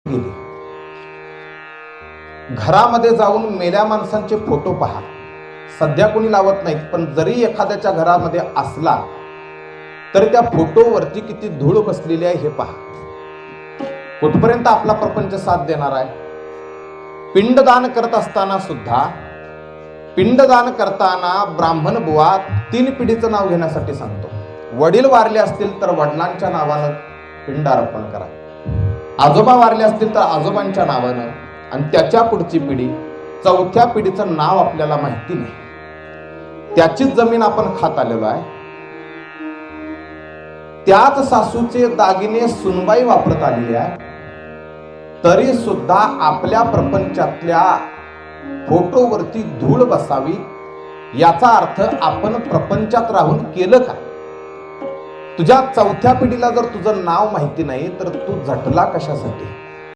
गेली. घरामध्ये जाऊन मेल्या माणसांचे फोटो पहा. सध्या कोणी लावत नाहीत, पण जरी एखाद्याच्या घरामध्ये असला तर त्या फोटोवरती किती धूळ बसलेली आहे हे पहा. कुठपर्यंत आपला प्रपंच साथ देणार आहे? पिंडदान करत असताना सुद्धा, पिंडदान करताना ब्राह्मण बुवा 3 पिढीचं नाव घेण्यासाठी सांगतो. वडील वारले असतील तर वडिलांच्या नावानं पिंड अर्पण करा, आजोबा वारले असतील तर आजोबांच्या नावानं, आणि त्याच्या पुढची पिढी, 4थ्या पिढीचं नाव आपल्याला माहिती नाही, त्याचीच जमीन आपण खात आलेलो आहे. त्याच सासूचे दागिने सुनबाई वापरत आलेली आहे, तरी सुद्धा आपल्या प्रपंचातल्या फोटोवरती धूळ बसावी. याचा अर्थ आपण प्रपंचात राहून केलं का? तुझ्या 4थ्या पिढीला जर तुझं नाव माहिती नाही तर तू झटला कशासाठी?